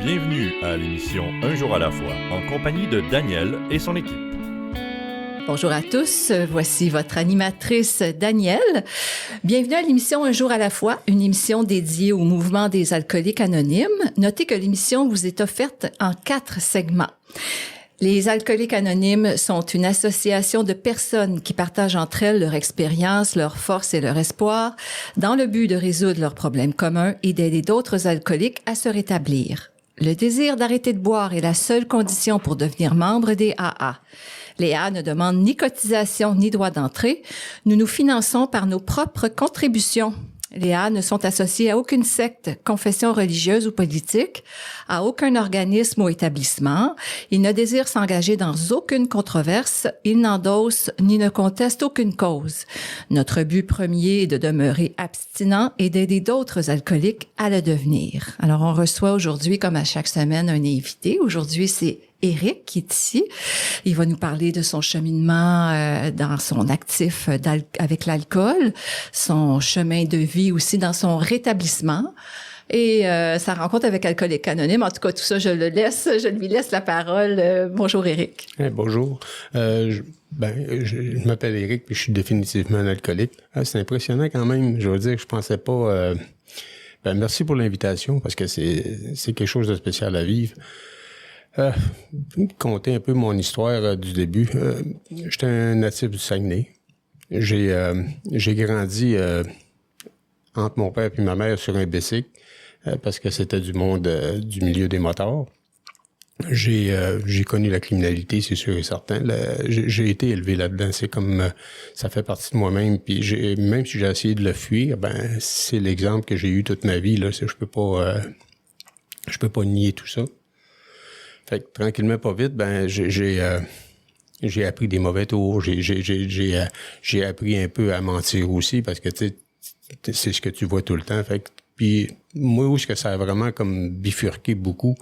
Bienvenue à l'émission Un jour à la fois, en compagnie de Daniel et son équipe. Bonjour à tous, voici votre animatrice Danielle. Bienvenue à l'émission Un jour à la fois, une émission dédiée au mouvement des alcooliques anonymes. Notez que l'émission vous est offerte en 4 segments. Les alcooliques anonymes sont une association de personnes qui partagent entre elles leur expérience, leurs forces et leur espoir dans le but de résoudre leurs problèmes communs et d'aider d'autres alcooliques à se rétablir. Le désir d'arrêter de boire est la seule condition pour devenir membre des AA. Les AA ne demandent ni cotisation ni droit d'entrée. Nous nous finançons par nos propres contributions. Les AA ne sont associés à aucune secte, confession religieuse ou politique, à aucun organisme ou établissement. Ils ne désirent s'engager dans aucune controverse. Ils n'endossent ni ne contestent aucune cause. Notre but premier est de demeurer abstinent et d'aider d'autres alcooliques à le devenir. Alors, on reçoit aujourd'hui, comme à chaque semaine, un invité. Aujourd'hui, c'est Éric qui est ici. Il va nous parler de son cheminement dans son actif avec l'alcool, son chemin de vie aussi dans son rétablissement et sa rencontre avec Alcooliques Anonymes. En tout cas, tout ça, je lui laisse la parole. Bonjour Éric. Bonjour. Je m'appelle Éric puis je suis définitivement un alcoolique. C'est impressionnant quand même. Je veux dire que je pensais pas... merci pour l'invitation parce que c'est quelque chose de spécial à vivre. Conter un peu mon histoire du début. J'étais un natif du Saguenay. J'ai grandi entre mon père et ma mère sur un bicycle parce que c'était du monde du milieu des motards. J'ai connu la criminalité, c'est sûr et certain. J'ai été élevé là-dedans. C'est comme ça fait partie de moi-même. Puis même si j'ai essayé de le fuir, c'est l'exemple que j'ai eu toute ma vie. Là, je peux pas nier tout ça. Fait que tranquillement, pas vite, j'ai appris des mauvais tours. J'ai appris un peu à mentir aussi parce que tu sais, c'est ce que tu vois tout le temps. Fait que puis moi où est-ce que ça a vraiment comme bifurqué beaucoup,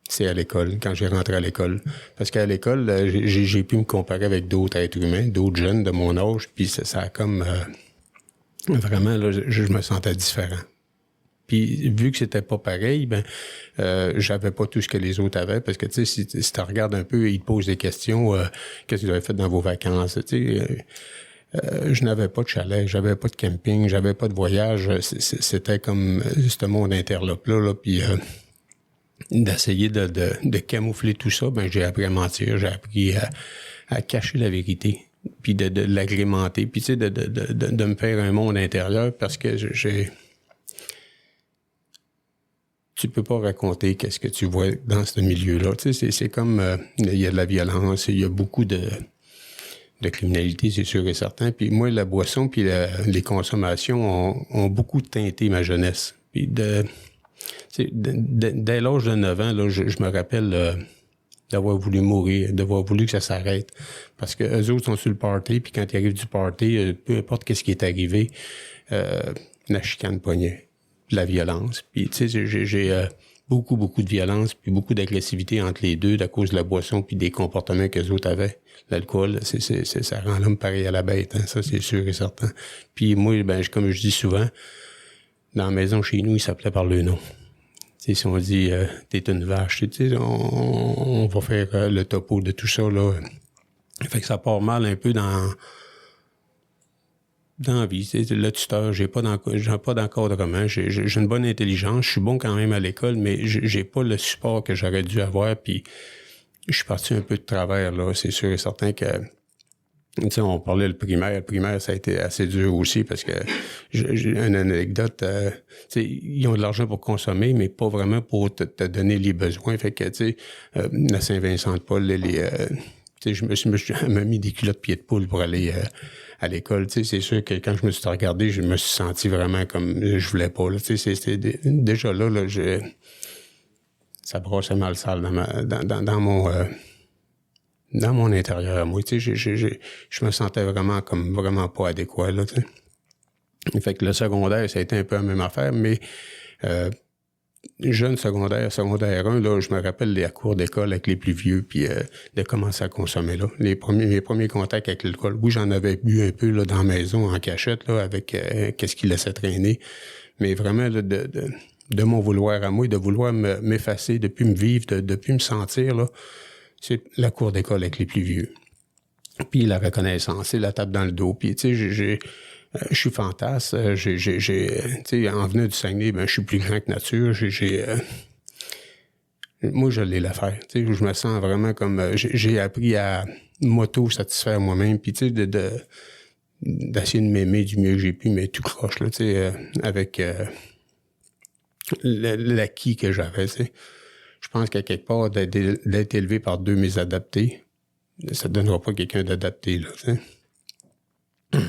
c'est à l'école, quand j'ai rentré à l'école. Parce qu'à l'école, j'ai pu me comparer avec d'autres êtres humains, d'autres jeunes de mon âge, puis ça a comme vraiment là, je me sentais différent. Puis vu que c'était pas pareil, j'avais pas tout ce que les autres avaient parce que tu sais si tu regardes un peu, ils te posent des questions, qu'est-ce que vous avez fait dans vos vacances, tu sais. Je n'avais pas de chalet, j'avais pas de camping, j'avais pas de voyage, c'était comme ce monde interlope là, puis d'essayer de camoufler tout ça, j'ai appris à mentir, j'ai appris à cacher la vérité, puis de l'agrémenter, puis tu sais de me faire un monde intérieur parce que tu peux pas raconter qu'est-ce que tu vois dans ce milieu-là. Tu sais, c'est comme il y a de la violence, il y a beaucoup de criminalité, c'est sûr et certain. Puis moi, la boisson puis les consommations ont beaucoup teinté ma jeunesse. Puis dès l'âge de 9 ans, là, je me rappelle d'avoir voulu mourir, d'avoir voulu que ça s'arrête. Parce que eux autres sont sur le party, puis quand ils arrivent du party, peu importe qu'est-ce qui est arrivé, la chicane pognait. La violence. Puis, tu sais, j'ai beaucoup de violence puis beaucoup d'agressivité entre les deux à cause de la boisson puis des comportements que les autres avaient. L'alcool, ça rend l'homme pareil à la bête, hein, ça, c'est sûr et certain. Puis moi, comme je dis souvent, dans la maison chez nous, il s'appelait par le nom. Tu sais, si on dit t'es une vache, tu sais, on va faire le topo de tout ça, là. Fait que ça part mal un peu dans la vie, le tuteur, j'ai pas d'encadrement, j'ai une bonne intelligence, je suis bon quand même à l'école, mais j'ai pas le support que j'aurais dû avoir, puis je suis parti un peu de travers, là, c'est sûr et certain que, tu sais, on parlait le primaire, ça a été assez dur aussi, parce que, j'ai une anecdote, tu sais, ils ont de l'argent pour consommer, mais pas vraiment pour te donner les besoins, fait que, tu sais, la Saint-Vincent-de-Paul, tu sais, je me suis mis des culottes pieds de poule pour aller à l'école. Tu sais, c'est sûr que quand je me suis regardé, je me suis senti vraiment comme je voulais pas. Là. Tu sais, c'était déjà là, ça brassait mal sale dans mon intérieur à moi. Tu sais, je me sentais vraiment comme vraiment pas adéquat. Là, tu sais. Fait que le secondaire, ça a été un peu la même affaire, mais jeune secondaire 1, là, je me rappelle la cour d'école avec les plus vieux, puis de commencer à consommer là. Mes premiers contacts avec l'alcool. Oui, j'en avais bu un peu là dans la maison en cachette là avec qu'est-ce qui laissait traîner, mais vraiment là, de mon vouloir à moi, de vouloir m'effacer, de plus me vivre, de plus me sentir, là, c'est la cour d'école avec les plus vieux. Puis la reconnaissance, c'est la tape dans le dos. Puis, tu sais, je suis fantasme. Tu sais, en venant du Saguenay, je suis plus grand que nature. Moi, je l'ai l'affaire. Tu sais, je me sens vraiment comme... j'ai appris à m'auto-satisfaire moi-même. Puis, tu sais, d'essayer de m'aimer du mieux que j'ai pu, mais tout croche, là, tu sais, avec l'acquis que j'avais, tu sais. Je pense qu'à quelque part, d'être élevé par deux mésadaptés, ça ne donnera pas quelqu'un d'adapté, là, tu sais.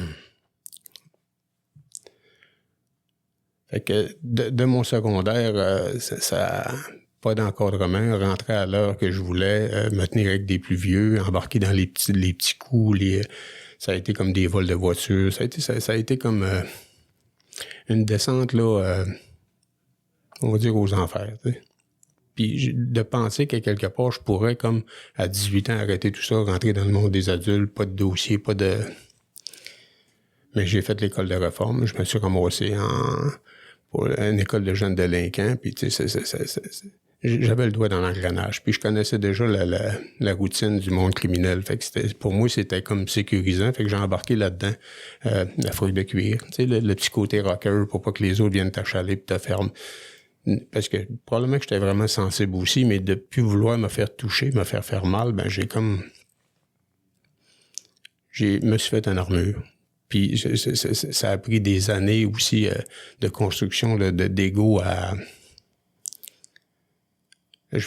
Fait que de mon secondaire, ça pas d'encadrement, rentrer à l'heure que je voulais, me tenir avec des plus vieux, embarquer dans les petits coups, ça a été comme des vols de voitures, ça a été comme une descente, là, on va dire aux enfers, tu sais. Puis de penser qu'à quelque part, je pourrais, comme à 18 ans, arrêter tout ça, rentrer dans le monde des adultes, pas de dossier, pas de... Mais j'ai fait l'école de réforme, je me suis ramassé pour une école de jeunes délinquants, puis tu sais, j'avais le doigt dans l'engrenage, puis je connaissais déjà la routine du monde criminel, fait que pour moi, c'était comme sécurisant, fait que j'ai embarqué là-dedans la feuille de cuir, tu sais, le petit côté rocker pour pas que les autres viennent t'achaler pis te ferment. Parce que probablement que j'étais vraiment sensible aussi, mais de plus vouloir me faire toucher, me faire mal, me suis fait une armure. Puis ça a pris des années aussi de construction d'ego à... Je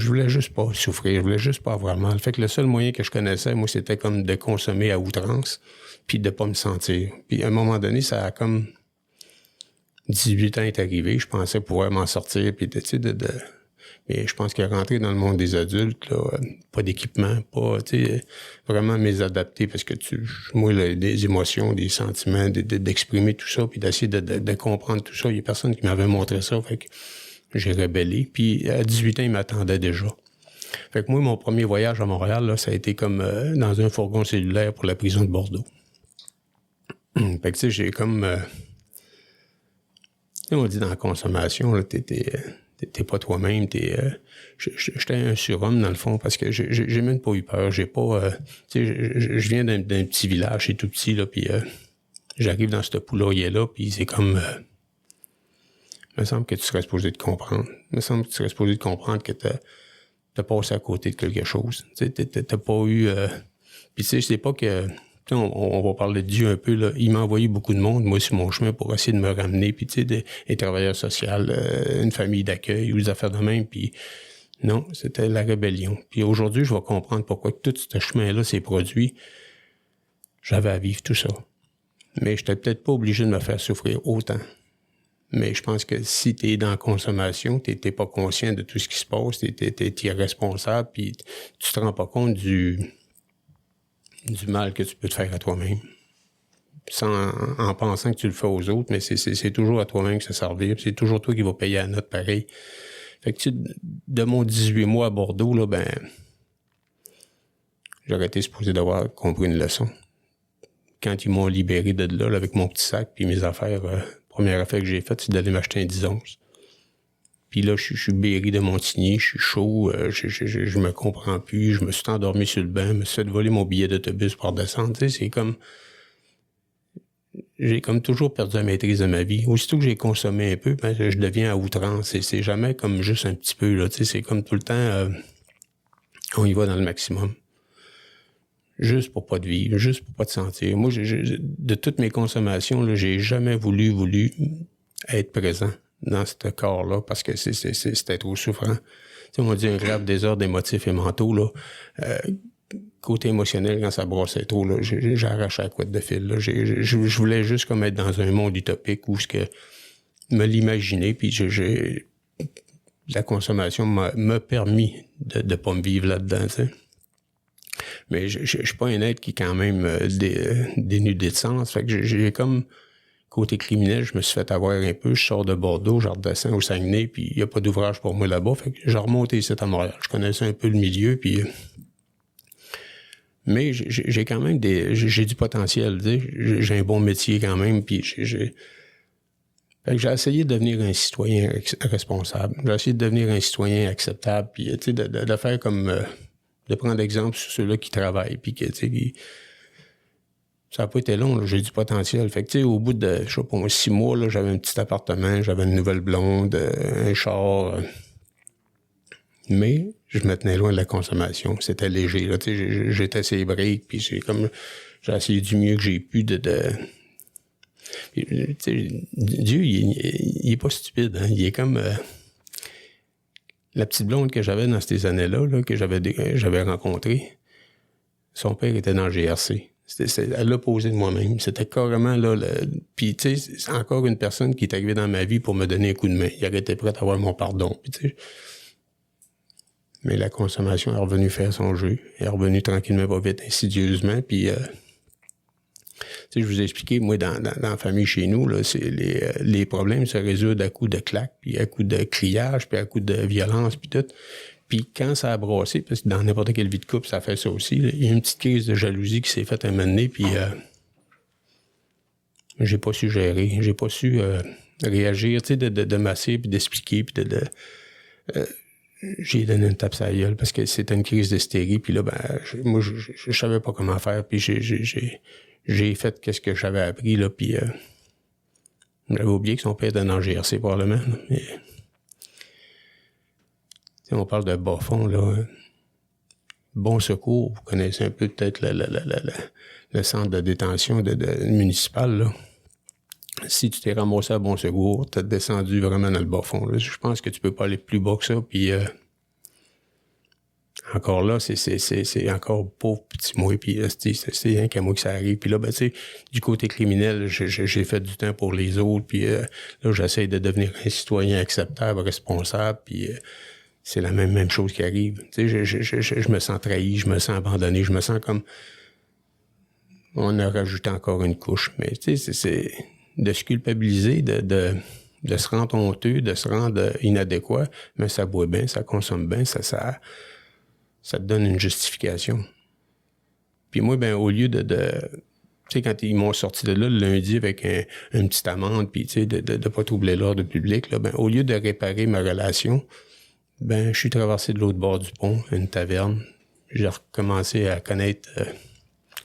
voulais juste pas souffrir, je voulais juste pas avoir mal. Fait que le seul moyen que je connaissais, moi, c'était comme de consommer à outrance, puis de pas me sentir. Puis à un moment donné, ça a comme... 18 ans est arrivé, je pensais pouvoir m'en sortir, puis mais je pense que rentrer dans le monde des adultes, là, pas d'équipement, pas, tu sais, vraiment m'adapter, parce que moi, là, des émotions, des sentiments, d'exprimer tout ça, puis d'essayer de comprendre tout ça, il y a personne qui m'avait montré ça, fait que j'ai rebellé, puis à 18 ans, il m'attendait déjà. Fait que moi, mon premier voyage à Montréal, là, ça a été comme dans un fourgon cellulaire pour la prison de Bordeaux. Fait que tu sais, j'ai comme... on dit dans la consommation, là, t'es pas toi-même, j'étais un surhomme dans le fond parce que j'ai même pas eu peur, j'ai pas, tu sais, je viens d'un petit village, c'est tout petit là, puis j'arrive dans ce poulailler-là, puis c'est comme, me semble que tu serais supposé te comprendre, me semble que tu serais supposé te comprendre que t'as passé à côté de quelque chose, tu sais, t'as pas eu, puis tu sais, c'est pas que on va parler de Dieu un peu, là. Il m'a envoyé beaucoup de monde, moi, sur mon chemin pour essayer de me ramener. Puis, tu sais, des travailleurs sociaux, une famille d'accueil ou des affaires de même. Puis, non, c'était la rébellion. Puis aujourd'hui, je vais comprendre pourquoi tout ce chemin-là s'est produit. J'avais à vivre tout ça. Mais j'étais peut-être pas obligé de me faire souffrir autant. Mais je pense que si t'es dans la consommation, t'es pas conscient de tout ce qui se passe, t'es irresponsable, puis tu te rends pas compte du mal que tu peux te faire à toi-même. En pensant que tu le fais aux autres, mais c'est toujours à toi-même que ça servir. C'est toujours toi qui vas payer la note pareil. Fait que de mon 18 mois à Bordeaux, là, j'aurais été supposé d'avoir compris une leçon. Quand ils m'ont libéré de là, avec mon petit sac puis mes affaires, première affaire que j'ai faite, c'est d'aller m'acheter un 10 onces. Puis là, je suis béri de Montigny, je suis chaud, je me comprends plus, je me suis endormi sur le banc, je me suis fait voler mon billet d'autobus pour descendre. Tu sais, c'est comme... J'ai comme toujours perdu la maîtrise de ma vie. Aussitôt que j'ai consommé un peu, je deviens à outrance. C'est jamais comme juste un petit peu, là. Tu sais, c'est comme tout le temps, on y va dans le maximum. Juste pour pas te vivre, juste pour pas te sentir. Moi, de toutes mes consommations, là, j'ai jamais voulu être présent dans ce corps-là, parce que c'était trop souffrant. Tu sais, on dit un grave désordre émotif et mentaux, là. Côté émotionnel, quand ça brassait trop, là, j'arrachais la couette de fil, là. Je voulais juste comme être dans un monde utopique où me l'imaginer, puis la consommation m'a permis de pas me vivre là-dedans, tu sais. Mais je suis pas un être qui est quand même dénudé de sens. Fait que j'ai comme... Côté criminel, je me suis fait avoir un peu. Je sors de Bordeaux, je redescends au Saguenay, puis il n'y a pas d'ouvrage pour moi là-bas. Fait que j'ai remonté ici à Montréal. Je connaissais un peu le milieu, puis... Mais j'ai quand même j'ai du potentiel, tu sais. J'ai un bon métier quand même, puis Fait que j'ai essayé de devenir un citoyen responsable. J'ai essayé de devenir un citoyen acceptable, puis tu sais, de faire comme... de prendre exemple sur ceux-là qui travaillent, puis que, tu sais, ça n'a pas été long, là, j'ai du potentiel. Fait que, tu sais, au bout de, je sais pas, 6 mois, là, j'avais un petit appartement, j'avais une nouvelle blonde, un char... mais je me tenais loin de la consommation. C'était léger, là, tu sais, j'étais ses briques, puis j'ai essayé du mieux que j'ai pu de tu sais, Dieu, il est pas stupide, hein? Il est comme la petite blonde que j'avais dans ces années-là, là, que j'avais rencontrée. Son père était dans le GRC. C'était à l'opposé de moi-même. C'était carrément là. Puis tu sais, c'est encore une personne qui est arrivée dans ma vie pour me donner un coup de main. Il aurait été prêt à avoir mon pardon. Puis, tu sais, mais la consommation est revenue faire son jeu. Elle est revenue tranquillement, pas vite, insidieusement. Puis tu sais, je vous ai expliqué, moi, dans la famille chez nous, là, c'est les problèmes se résoudent à coups de claques, puis à coups de criage, puis à coups de violence, puis tout. Puis quand ça a brassé, parce que dans n'importe quelle vie de couple, ça fait ça aussi, là, il y a une petite crise de jalousie qui s'est faite un moment donné, puis j'ai pas su gérer, j'ai pas su réagir, tu sais, de masser, puis d'expliquer, puis j'ai donné une tape sur la gueule parce que c'était une crise d'hystérie, puis là, ben, moi, je savais pas comment faire, puis j'ai fait qu'est-ce que j'avais appris, là, puis j'avais oublié que son père était dans le GRC, probablement, là, mais... On parle de bas fond, là. Bon Secours, vous connaissez un peu peut-être le centre de détention municipal, là. Si tu t'es ramassé à Bon Secours, t'as descendu vraiment dans le bas fond, là. Je pense que tu peux pas aller plus bas que ça, puis encore là, c'est encore pauvre petit moi, puis c'est rien qu'à moi que ça arrive. Puis là, ben, tu sais, du côté criminel, j'ai fait du temps pour les autres, puis là, j'essaie de devenir un citoyen acceptable, responsable, puis... c'est la même chose qui arrive. Tu sais, je me sens trahi, je me sens abandonné, je me sens comme... On a rajouté encore une couche. Mais tu sais, c'est de se culpabiliser, de se rendre honteux, de se rendre inadéquat, mais ça boit bien, ça consomme bien, ça te donne une justification. Puis moi, ben au lieu de tu sais, quand ils m'ont sorti de là le lundi avec une petite amende, puis tu sais, de pas troubler l'ordre public, là, ben au lieu de réparer ma relation... Ben, je suis traversé de l'autre bord du pont, une taverne. J'ai recommencé à connaître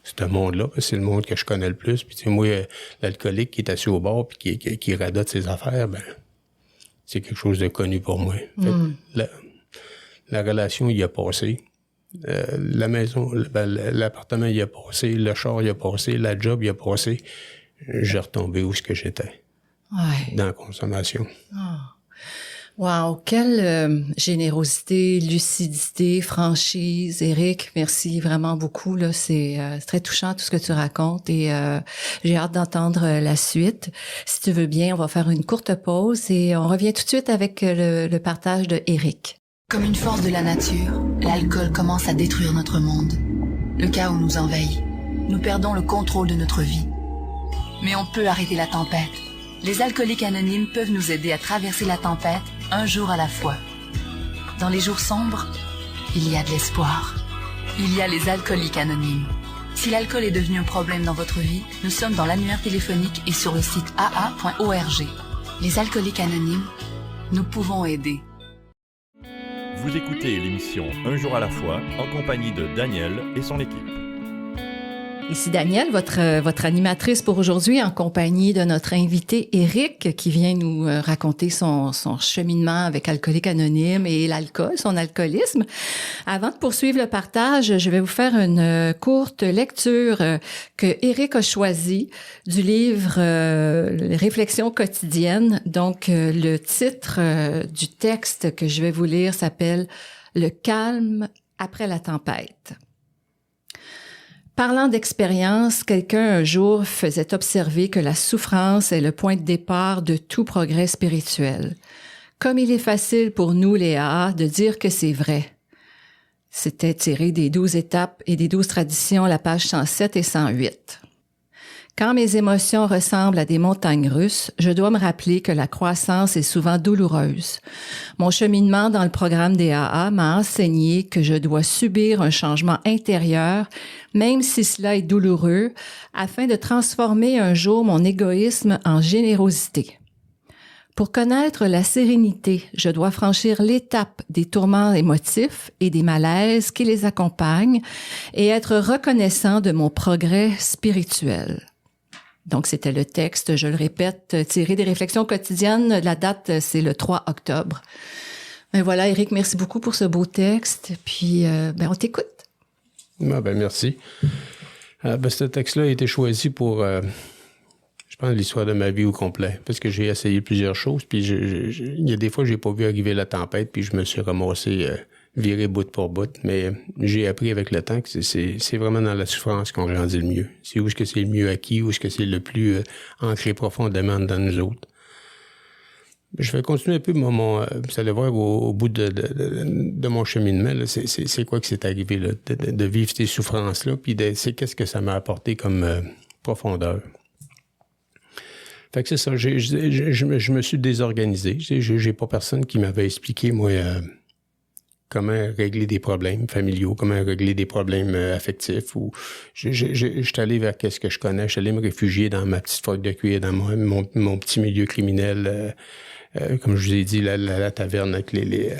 ce monde-là, parce que c'est le monde que je connais le plus. Puis, tu sais, moi, l'alcoolique qui est assis au bord puis qui radote ses affaires, ben, c'est quelque chose de connu pour moi. Fait que la relation y a passé. La maison, l'appartement y a passé. Le char y a passé. La job y a passé. J'ai retombé où est-ce que j'étais. Ouais. Dans la consommation. Oh. Wow, quelle générosité, lucidité, franchise, Éric, merci vraiment beaucoup là, c'est très touchant tout ce que tu racontes et j'ai hâte d'entendre la suite. Si tu veux bien, on va faire une courte pause et on revient tout de suite avec le partage de Éric. Comme une force de la nature, l'alcool commence à détruire notre monde. Le chaos nous envahit. Nous perdons le contrôle de notre vie. Mais on peut arrêter la tempête. Les alcooliques anonymes peuvent nous aider à traverser la tempête un jour à la fois. Dans les jours sombres, il y a de l'espoir. Il y a les alcooliques anonymes. Si l'alcool est devenu un problème dans votre vie, nous sommes dans l'annuaire téléphonique et sur le site aa.org. Les alcooliques anonymes, nous pouvons aider. Vous écoutez l'émission Un jour à la fois en compagnie de Daniel et son équipe. Ici Daniel, votre animatrice pour aujourd'hui, en compagnie de notre invité Éric, qui vient nous raconter son cheminement avec Alcooliques Anonymes et l'alcool, son alcoolisme. Avant de poursuivre le partage, je vais vous faire une courte lecture que Éric a choisie du livre Réflexions quotidiennes. Donc, le titre du texte que je vais vous lire s'appelle « Le calme après la tempête ». Parlant d'expérience, quelqu'un un jour faisait observer que la souffrance est le point de départ de tout progrès spirituel. Comme il est facile pour nous, les AA, de dire que c'est vrai. C'était tiré des 12 étapes et des 12 traditions à la page 107 et 108. Quand mes émotions ressemblent à des montagnes russes, je dois me rappeler que la croissance est souvent douloureuse. Mon cheminement dans le programme des AA m'a enseigné que je dois subir un changement intérieur, même si cela est douloureux, afin de transformer un jour mon égoïsme en générosité. Pour connaître la sérénité, je dois franchir l'étape des tourments émotifs et des malaises qui les accompagnent et être reconnaissant de mon progrès spirituel. Donc, c'était le texte, je le répète, tiré des réflexions quotidiennes. La date, c'est le 3 octobre. Ben voilà, Éric, merci beaucoup pour ce beau texte. Puis, on t'écoute. Merci. Ce texte-là a été choisi pour, je pense, l'histoire de ma vie au complet. Parce que j'ai essayé plusieurs choses. Puis, il y a des fois, j'ai pas vu arriver la tempête. Puis, je me suis ramassé viré bout pour bout. Mais j'ai appris avec le temps que c'est vraiment dans la souffrance qu'on grandit le mieux. C'est où est-ce que c'est le mieux acquis, où est-ce que c'est le plus ancré profondément dans nous autres. Je vais continuer un peu vous allez voir au bout de mon cheminement, là, c'est quoi que c'est arrivé, là, de vivre ces souffrances-là, puis c'est qu'est-ce que ça m'a apporté comme profondeur. Fait que c'est ça, je me suis désorganisé. J'ai pas personne qui m'avait expliqué, moi, comment régler des problèmes familiaux, comment régler des problèmes affectifs. Ou je suis allé vers qu'est-ce que je connais. Je suis allé me réfugier dans ma petite feuille de cuir, dans mon petit milieu criminel. Comme je vous ai dit, la taverne avec les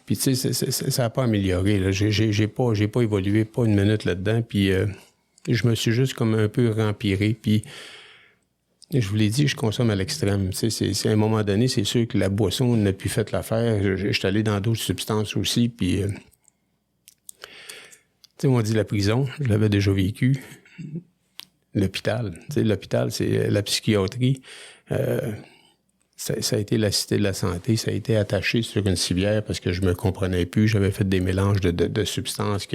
Puis tu sais, ça n'a pas amélioré. Là. J'ai pas évolué, pas une minute là-dedans. Puis je me suis juste comme un peu rempiré. Puis je vous l'ai dit, je consomme à l'extrême. Tu sais, c'est à un moment donné, c'est sûr que la boisson n'a plus fait l'affaire. Je suis allé dans d'autres substances aussi. Puis tu sais, on dit la prison, je l'avais déjà vécu. L'hôpital, tu sais, l'hôpital, c'est la psychiatrie. Ça a été la cité de la santé, ça a été attaché sur une civière parce que je me comprenais plus. J'avais fait des mélanges de substances,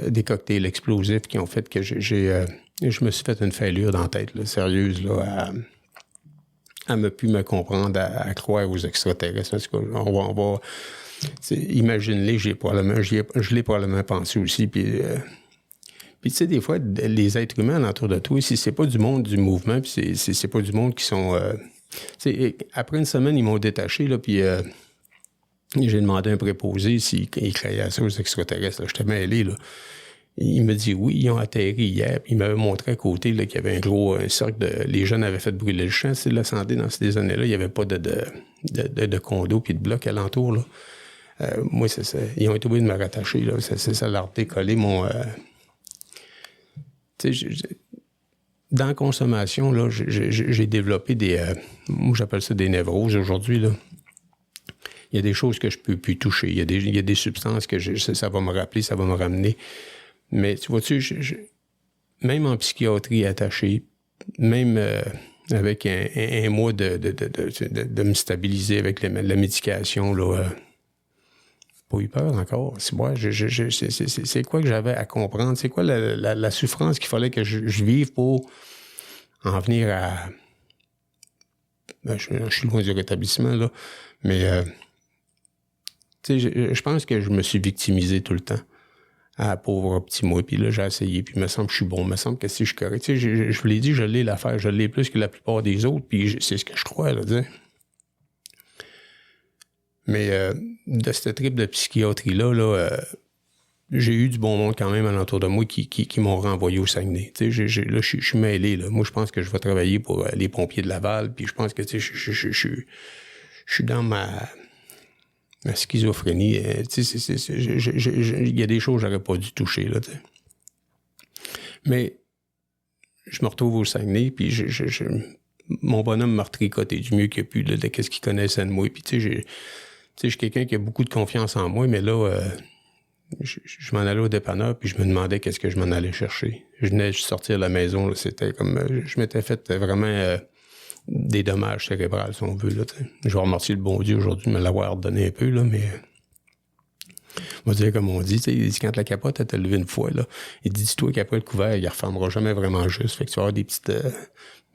des cocktails explosifs qui ont fait que je me suis fait une fêlure dans la tête, là, sérieuse, là, à ne plus me comprendre, à croire aux extraterrestres. Parce on va imagine-les, je l'ai probablement pensé aussi. Puis tu sais, des fois, les êtres humains autour de toi, si c'est pas du monde du mouvement, puis c'est pas du monde qui sont... après une semaine, ils m'ont détaché, là, puis j'ai demandé à un préposé s'il croyait ça aux extraterrestres. Là. J'étais mêlé, là. Il me dit oui, ils ont atterri hier. Puis il m'avait montré à côté là, qu'il y avait un cercle de... Les jeunes avaient fait brûler le champ. C'est de la santé dans ces années-là. Il n'y avait pas de condos puis de blocs alentour. Là. Moi, ils ont été obligés de me rattacher. Là. Ça leur a décollé mon... tu sais, dans la consommation, là, j'ai développé moi, j'appelle ça des névroses aujourd'hui, là. Il y a des choses que je peux plus toucher. Il y a des substances que ça va me rappeler, ça va me ramener. Mais tu vois-tu, même en psychiatrie attaché, même avec un mois de me stabiliser avec la médication, là, pas eu peur encore. C'est quoi que j'avais à comprendre? C'est quoi la souffrance qu'il fallait que je vive pour en venir à... je suis loin du rétablissement, là, mais tu sais, je pense que je me suis victimisé tout le temps. Ah, pauvre petit moi, puis là, j'ai essayé, puis il me semble que je suis bon, il me semble que si je suis correct. Tu sais, je vous l'ai dit, je l'ai l'affaire, je l'ai plus que la plupart des autres, puis c'est ce que je crois, là, tu sais. Mais de cette trip de psychiatrie-là, j'ai eu du bon monde quand même alentour de moi qui m'ont renvoyé au Saguenay. Tu sais, là, je suis mêlé, là. Moi, je pense que je vais travailler pour les pompiers de Laval, puis je pense que, tu sais, je suis dans ma schizophrénie. Tu sais, il y a des choses que j'aurais pas dû toucher, là, tu sais. Mais je me retrouve au Saguenay, puis mon bonhomme m'a retricoté du mieux qu'il a pu, là, de qu'est-ce qu'il connaissait de moi. Puis, tu sais, je suis quelqu'un qui a beaucoup de confiance en moi, mais là, je m'en allais au dépanneur, puis je me demandais qu'est-ce que je m'en allais chercher. Je venais de sortir de la maison, là, c'était comme... je m'étais fait vraiment des dommages cérébraux, si on veut, là, t'sais. Je vais remercier le bon Dieu aujourd'hui de me l'avoir donné un peu, là, mais... on va dire comme on dit, il dit quand la capote a été levée une fois, là, il dit dis-toi qu'après le couvert, il ne refermera jamais vraiment juste. Fait que tu vas avoir des petites...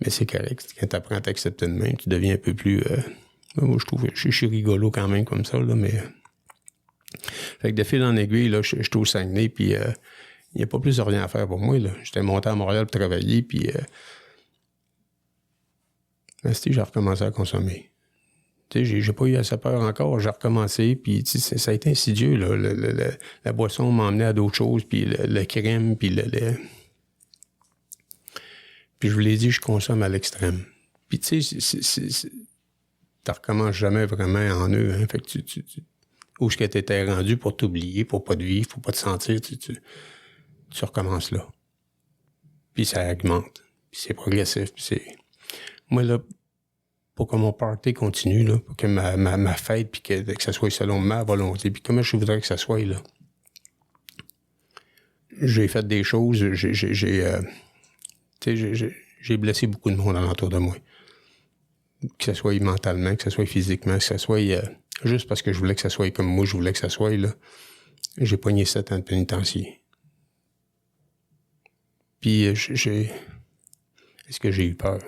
mais c'est correct. Quand tu apprends à t'accepter de même, tu deviens un peu plus... moi, je trouve... Je suis rigolo quand même comme ça, là, mais... Fait que de fil en aiguille, là, je suis au Saguenay, puis il n'y a pas plus de rien à faire pour moi, là. J'étais monté à Montréal pour travailler, puis... j'ai recommencé à consommer. Tu sais, j'ai pas eu assez peur encore, j'ai recommencé, puis ça a été insidieux, là. La boisson m'a emmené à d'autres choses, puis le crème, puis Puis je vous l'ai dit, je consomme à l'extrême. Puis tu sais, tu recommences jamais vraiment en eux. Hein? Fait que où est-ce que tu étais rendu pour t'oublier, pour pas te vivre, pour pas te sentir, tu recommences là. Puis ça augmente. Puis c'est progressif. Puis moi, là, pour que mon party continue, là, pour que ma fête, puis que ça soit selon ma volonté, puis comment je voudrais que ça soit, là. J'ai fait des choses, j'ai blessé beaucoup de monde alentour de moi. Que ce soit mentalement, que ce soit physiquement, que ce soit juste parce que je voulais que ça soit comme moi, je voulais que ça soit, là. J'ai pogné 7 ans de pénitencier. Puis est-ce que j'ai eu peur?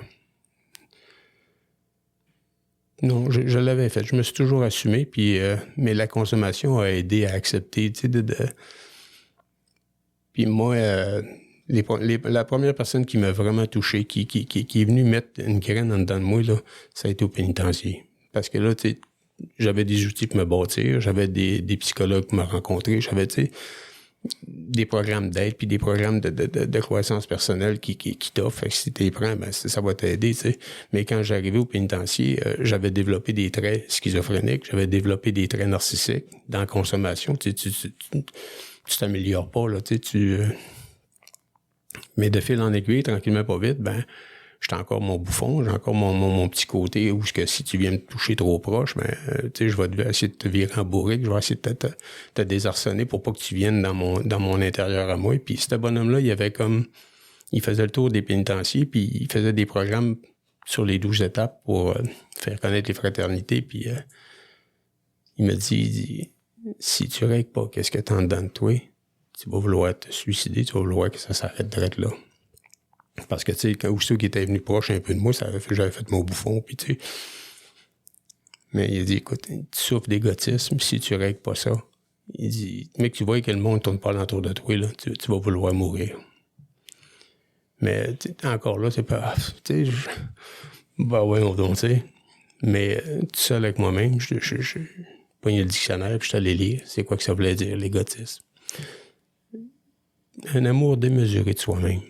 Non, je l'avais fait. Je me suis toujours assumé, puis mais la consommation a aidé à accepter, tu sais, Puis moi, la première personne qui m'a vraiment touché, qui est venue mettre une graine en dedans de moi, là, ça a été au pénitencier. Parce que là, tu sais, j'avais des outils pour me bâtir, j'avais des psychologues pour me rencontrer, j'avais, tu sais, des programmes d'aide, puis des programmes de croissance personnelle qui t'offrent. Fait que si tu les prends, ben, ça va t'aider, tu sais. Mais quand j'arrivais au pénitencier, j'avais développé des traits schizophréniques, j'avais développé des traits narcissiques dans la consommation. Tu t'améliores pas, là, tu sais, mais de fil en aiguille, tranquillement pas vite, ben, j'étais encore mon bouffon, j'ai encore mon petit côté où si tu viens me toucher trop proche, ben, tu sais, je vais essayer de te virer en bourrique, je vais essayer de te désarçonner pour pas que tu viennes dans mon intérieur à moi. Puis ce bonhomme-là, il faisait le tour des pénitenciers, puis il faisait des programmes sur les 12 étapes pour faire connaître les fraternités, puis il me dit, si tu règles pas qu'est-ce que t'as en dedans de toi, tu vas vouloir te suicider, tu vas vouloir que ça s'arrête direct là. Parce que, tu sais, aussitôt qu'il était venu proche un peu de moi, j'avais fait mon bouffon, puis tu sais. Mais il a dit, écoute, tu souffres d'égotisme, si tu règles pas ça, il dit, mec, tu vois que le monde tourne pas alentour de toi, là, tu vas vouloir mourir. Mais, encore là, c'est pas, tu sais, ben ouais, tu sais. Mais, tout seul avec moi-même, je pogné le dictionnaire, puis je suis allé lire, c'est quoi que ça voulait dire, l'égotisme. Un amour démesuré de soi-même.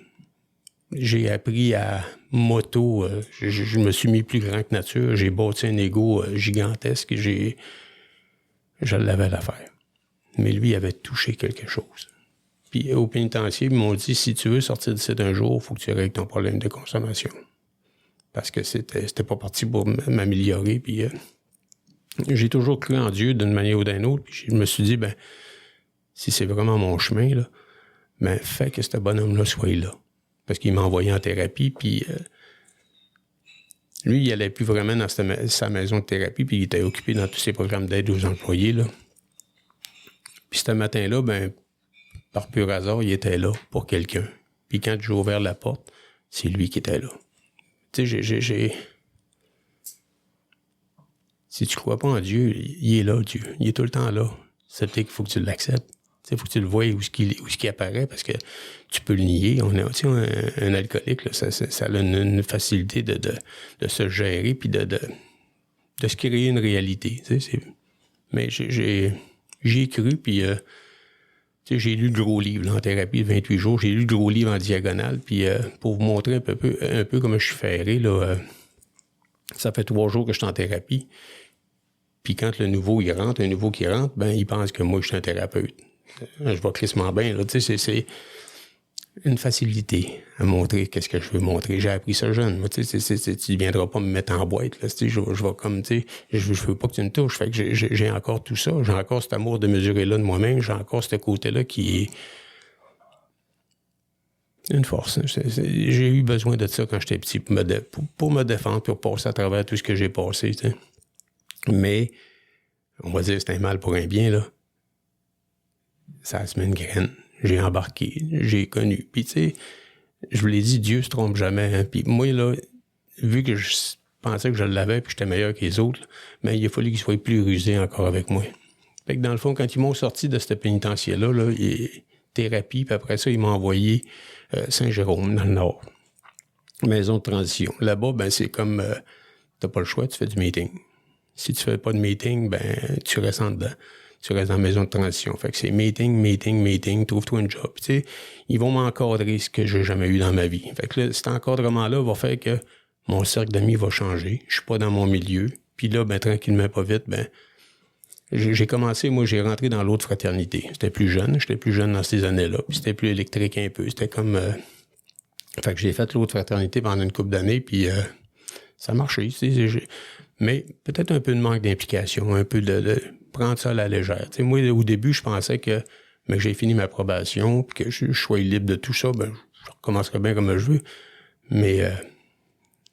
J'ai appris à moto, je me suis mis plus grand que nature, j'ai bâti un ego gigantesque, je l'avais à l'affaire. Mais lui, il avait touché quelque chose. Puis au pénitencier, ils m'ont dit, si tu veux sortir d'ici un jour, il faut que tu règles ton problème de consommation. Parce que c'était pas parti pour m'améliorer. Puis j'ai toujours cru en Dieu d'une manière ou d'une autre. Puis je me suis dit, ben, si c'est vraiment mon chemin, là, ben, fais que ce bonhomme-là soit là. Parce qu'il m'a envoyé en thérapie, puis lui, il allait plus vraiment dans sa maison de thérapie, puis il était occupé dans tous ses programmes d'aide aux employés, là. Puis ce matin-là, ben, par pur hasard, il était là pour quelqu'un. Puis quand j'ai ouvert la porte, c'est lui qui était là. Tu sais, si tu crois pas en Dieu, il est là, Dieu. Il est tout le temps là. C'est peut-être qu'il faut que tu l'acceptes. Il faut que tu le vois où ce qui apparaît, parce que tu peux le nier. Un alcoolique, là, ça a une facilité de se gérer puis de se créer une réalité. Mais j'ai cru, puis j'ai lu le gros livre là, en thérapie de 28 jours. J'ai lu le gros livre en diagonale, puis pour vous montrer un peu comment je suis ferré, là, ça fait 3 jours que je suis en thérapie. Puis quand le nouveau, il rentre, un nouveau qui rentre, ben il pense que moi, je suis un thérapeute. Je vais crissement bien, là. Tu sais, c'est une facilité à montrer qu'est-ce que je veux montrer. J'ai appris ça jeune. Moi, tu sais, tu viendras pas me mettre en boîte, là. Tu sais, je vais comme, tu sais, je veux pas que tu me touches. Fait que j'ai encore tout ça. J'ai encore cet amour de mesurer-là de moi-même. J'ai encore ce côté-là qui est une force. J'ai eu besoin de ça quand j'étais petit pour me défendre, pour passer à travers tout ce que j'ai passé, tu sais. Mais, on va dire, c'est un mal pour un bien, là. Ça se met une graine. J'ai embarqué, j'ai connu. Puis, tu sais, je vous l'ai dit, Dieu se trompe jamais. Hein. Puis moi, là, vu que je pensais que je l'avais puis que j'étais meilleur que les autres, mais il a fallu qu'il soit plus rusé encore avec moi. Fait que dans le fond, quand ils m'ont sorti de ce pénitencier-là, là, thérapie, puis après ça, ils m'ont envoyé Saint-Jérôme, dans le Nord. Maison de transition. Là-bas, ben c'est comme, t'as pas le choix, tu fais du meeting. Si tu fais pas de meeting, ben tu restes en dedans. Tu restes dans la maison de transition. Fait que c'est meeting, trouve-toi un job. Tu sais, ils vont m'encadrer ce que j'ai jamais eu dans ma vie. Fait que là, cet encadrement-là va faire que mon cercle d'amis va changer. Je suis pas dans mon milieu. Puis là, ben tranquillement, pas vite, ben j'ai commencé, moi, j'ai rentré dans l'autre fraternité. J'étais plus jeune dans ces années-là. Puis c'était plus électrique un peu. C'était comme... Fait que j'ai fait l'autre fraternité pendant une couple d'années, puis ça marchait. Mais peut-être un peu de manque d'implication, un peu de prendre ça à la légère. T'sais, moi, au début, je pensais que j'ai fini ma probation, puis que je sois libre de tout ça, ben je recommencerai bien comme je veux. Mais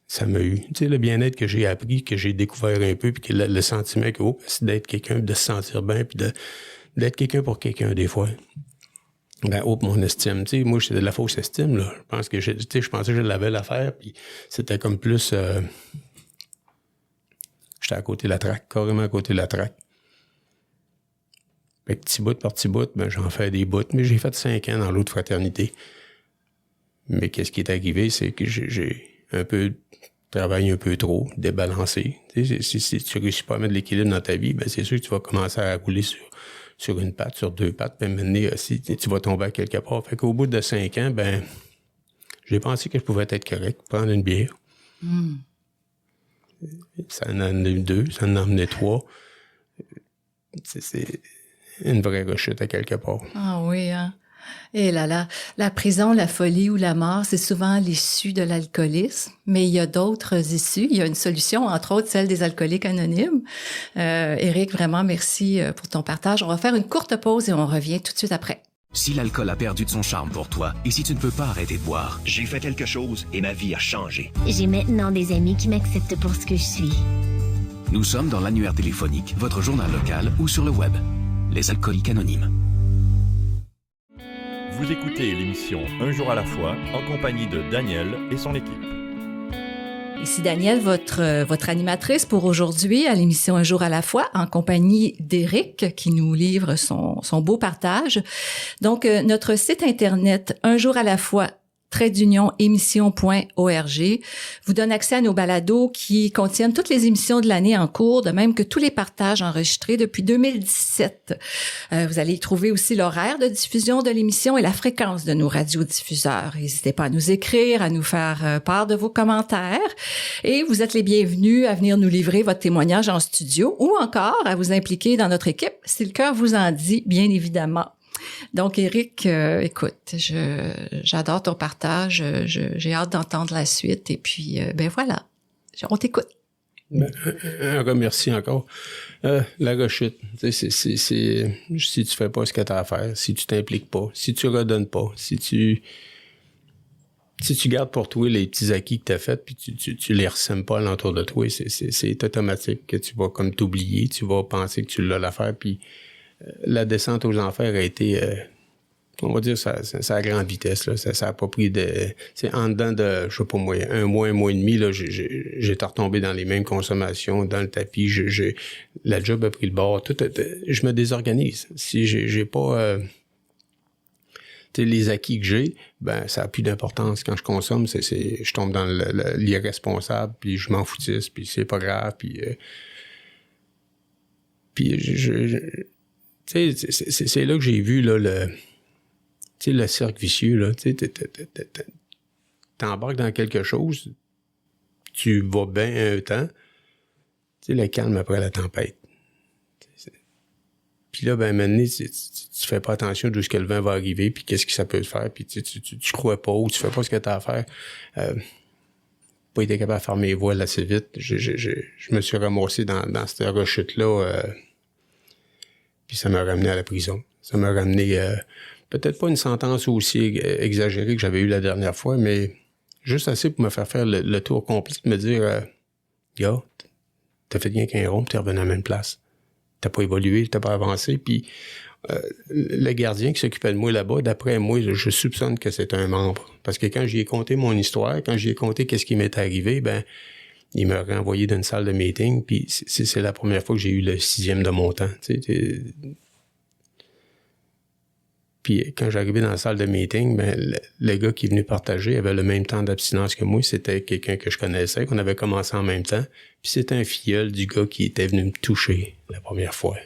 ça m'a eu. Tu sais, le bien-être que j'ai appris, que j'ai découvert un peu, puis que le sentiment que c'est d'être quelqu'un, de se sentir bien, puis d'être quelqu'un pour quelqu'un des fois. Ben, mon estime. Tu sais, moi, c'était de la fausse estime, là. Je pense que je pensais que je l'avais l'affaire, puis c'était comme plus... j'étais à côté de la traque, carrément à côté de la traque. Fait que petit bout par petit bout, ben, j'en fais des bouts, mais j'ai fait 5 ans dans l'autre fraternité. Mais qu'est-ce qui est arrivé, c'est que j'ai un peu travaillé un peu trop, débalancé. Tu sais, si tu réussis pas à mettre l'équilibre dans ta vie, ben, c'est sûr que tu vas commencer à rouler sur une patte, sur 2 pattes, puis maintenant, si tu vas tomber à quelque part. Fait qu'au bout de 5 ans, ben, j'ai pensé que je pouvais être correct, prendre une bière. Ça en a amené 2, ça en a amené 3. C'est une vraie rechute à quelque part. Ah oui, hein? Et là, la prison, la folie ou la mort, c'est souvent l'issue de l'alcoolisme, mais il y a d'autres issues. Il y a une solution, entre autres celle des alcooliques anonymes. Éric, vraiment, merci pour ton partage. On va faire une courte pause et on revient tout de suite après. Si l'alcool a perdu de son charme pour toi et si tu ne peux pas arrêter de boire, j'ai fait quelque chose et ma vie a changé. J'ai maintenant des amis qui m'acceptent pour ce que je suis. Nous sommes dans l'annuaire téléphonique, votre journal local ou sur le web. Les alcooliques anonymes. Vous écoutez l'émission Un jour à la fois en compagnie de Daniel et son équipe. Ici Daniel, votre animatrice pour aujourd'hui à l'émission Un jour à la fois, en compagnie d'Éric qui nous livre son beau partage. Donc, notre site internet Un jour à la fois _émission.org vous donne accès à nos balados qui contiennent toutes les émissions de l'année en cours, de même que tous les partages enregistrés depuis 2017. Vous allez y trouver aussi l'horaire de diffusion de l'émission et la fréquence de nos radiodiffuseurs. N'hésitez pas à nous écrire, à nous faire part de vos commentaires et vous êtes les bienvenus à venir nous livrer votre témoignage en studio ou encore à vous impliquer dans notre équipe si le cœur vous en dit, bien évidemment. Donc, Éric, écoute, j'adore ton partage. J'ai hâte d'entendre la suite. Et puis, ben voilà, on t'écoute. Un remercie encore. La rechute, si tu fais pas ce que tu as à faire, si tu t'impliques pas, si tu redonnes pas, si tu gardes pour toi les petits acquis que tu as faits puis tu les ressèmes pas alentour de toi, c'est automatique que tu vas comme t'oublier, tu vas penser que tu l'as l'affaire puis la descente aux enfers a été, on va dire, ça à grande vitesse. Là. Ça a pas pris de... C'est en dedans de, je sais pas moi, un mois et demi, là, j'étais retombé dans les mêmes consommations, dans le tapis. La job a pris le bord. Je me désorganise. Si j'ai pas... les acquis que j'ai, ben ça a plus d'importance. Quand je consomme, je tombe dans l'irresponsable, puis je m'en foutisse, puis c'est pas grave, puis c'est là que j'ai vu là, le cercle vicieux. Là, t'embarques dans quelque chose, tu vas bien un temps, le calme après la tempête. Puis là, ben maintenant, tu fais pas attention d'où le vent va arriver, puis qu'est-ce que ça peut te faire, puis tu crois pas, ou tu fais pas ce que tu as à faire. Pas été capable de faire mes voiles assez vite. Je me suis ramassé dans cette rechute-là... Puis ça m'a ramené à la prison. Ça m'a ramené, peut-être pas une sentence aussi exagérée que j'avais eue la dernière fois, mais juste assez pour me faire le tour complet, de me dire, gars, t'as fait rien qu'un rond, t'es revenu à la même place. T'as pas évolué, t'as pas avancé. Puis le gardien qui s'occupait de moi là-bas, d'après moi, je soupçonne que c'est un membre. Parce que quand j'y ai conté mon histoire, quand j'y ai conté qu'est-ce qui m'était arrivé, ben il m'a renvoyé dans une salle de meeting, puis c'est la première fois que j'ai eu le 6e de mon temps. Puis quand j'arrivais dans la salle de meeting, ben le gars qui est venu partager avait le même temps d'abstinence que moi. C'était quelqu'un que je connaissais, qu'on avait commencé en même temps. Puis c'était un filleul du gars qui était venu me toucher la première fois.